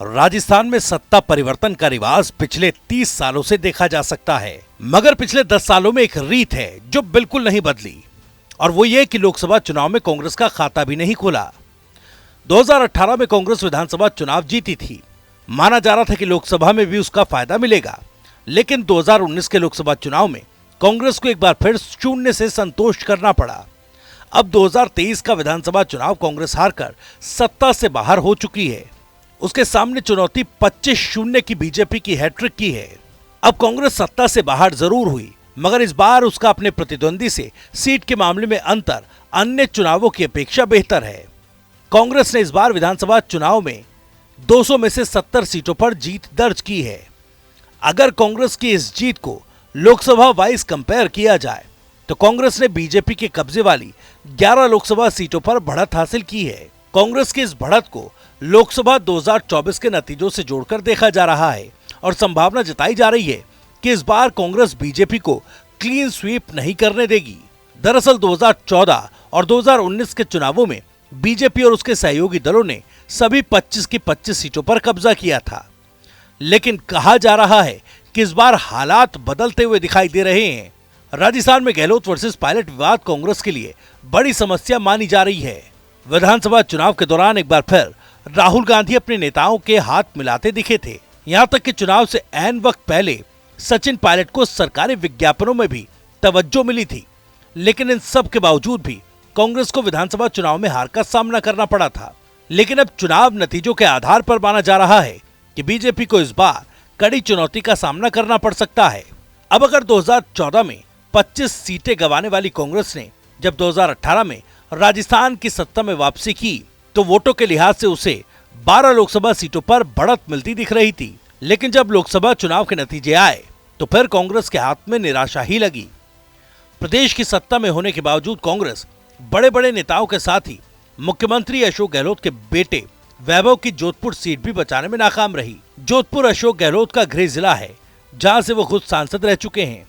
राजस्थान में सत्ता परिवर्तन का रिवाज पिछले 30 सालों से देखा जा सकता है, मगर पिछले 10 सालों में एक रीत है जो बिल्कुल नहीं बदली, और वो ये कि लोकसभा चुनाव में कांग्रेस का खाता भी नहीं खोला। 2018 में कांग्रेस विधानसभा चुनाव जीती थी। माना जा रहा था कि लोकसभा में भी उसका फायदा मिलेगा, लेकिन 2019 के लोकसभा चुनाव में कांग्रेस को एक बार फिर शून्य से संतोष करना पड़ा। अब 2023 का विधानसभा चुनाव कांग्रेस हारकर सत्ता से बाहर हो चुकी है। उसके सामने चुनौती 25-0 की बीजेपी की हैट्रिक की है। अब कांग्रेस सत्ता से बाहर जरूर हुई, मगर इस बार उसका अपने प्रतिद्वंदी से सीट के मामले में अंतर अन्य चुनावों की अपेक्षा बेहतर है। कांग्रेस ने इस बार विधानसभा चुनाव में 200 में से 70 सीटों पर जीत दर्ज की है। अगर कांग्रेस की इस जीत को लोकसभा वाइज कंपेयर किया जाए तो कांग्रेस ने बीजेपी के कब्जे वाली 11 लोकसभा सीटों पर बढ़त हासिल की है। कांग्रेस की इस बढ़त को लोकसभा 2024 के नतीजों से जोड़कर देखा जा रहा है और संभावना जताई जा रही है कि इस बार कांग्रेस बीजेपी को क्लीन स्वीप नहीं करने देगी। दरअसल 2014 और 2019 के चुनावों में बीजेपी और उसके सहयोगी दलों ने सभी 25 की 25 सीटों पर कब्जा किया था, लेकिन कहा जा रहा है कि इस बार हालात बदलते हुए दिखाई दे रहे हैं। राजस्थान में गहलोत वर्सेस पायलट विवाद कांग्रेस के लिए बड़ी समस्या मानी जा रही है। विधानसभा चुनाव के दौरान एक बार फिर राहुल गांधी अपने नेताओं के हाथ मिलाते दिखे थे। यहां तक कि चुनाव से ऐन वक्त पहले सचिन पायलट को सरकारी विज्ञापनों में भी तवज्जो मिली थी, लेकिन इन सब के बावजूद भी कांग्रेस को विधानसभा चुनाव में हार का सामना करना पड़ा था। लेकिन अब चुनाव नतीजों के आधार पर माना जा रहा है कि बीजेपी को इस बार कड़ी चुनौती का सामना करना पड़ सकता है। अब अगर 2014 में 25 सीटें गंवाने वाली कांग्रेस ने जब 2018 में राजस्थान की सत्ता में वापसी की तो वोटों के लिहाज से उसे 12 लोकसभा सीटों पर बढ़त मिलती दिख रही थी, लेकिन जब लोकसभा चुनाव के नतीजे आए तो फिर कांग्रेस के हाथ में निराशा ही लगी। प्रदेश की सत्ता में होने के बावजूद कांग्रेस बड़े बड़े नेताओं के साथ ही मुख्यमंत्री अशोक गहलोत के बेटे वैभव की जोधपुर सीट भी बचाने में नाकाम रही। जोधपुर अशोक गहलोत का गृह जिला है, जहां से वो खुद सांसद रह चुके हैं।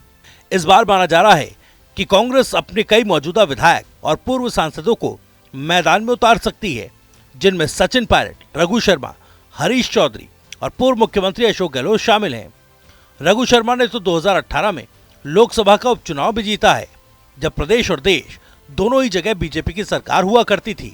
इस बार माना जा रहा है कि कांग्रेस अपने कई मौजूदा विधायक और पूर्व सांसदों को मैदान में उतार सकती है, जिनमें सचिन पायलट, रघु शर्मा, हरीश चौधरी और पूर्व मुख्यमंत्री अशोक गहलोत शामिल हैं। रघु शर्मा ने तो 2018 में लोकसभा का उपचुनाव भी जीता है, जब प्रदेश और देश दोनों ही जगह बीजेपी की सरकार हुआ करती थी।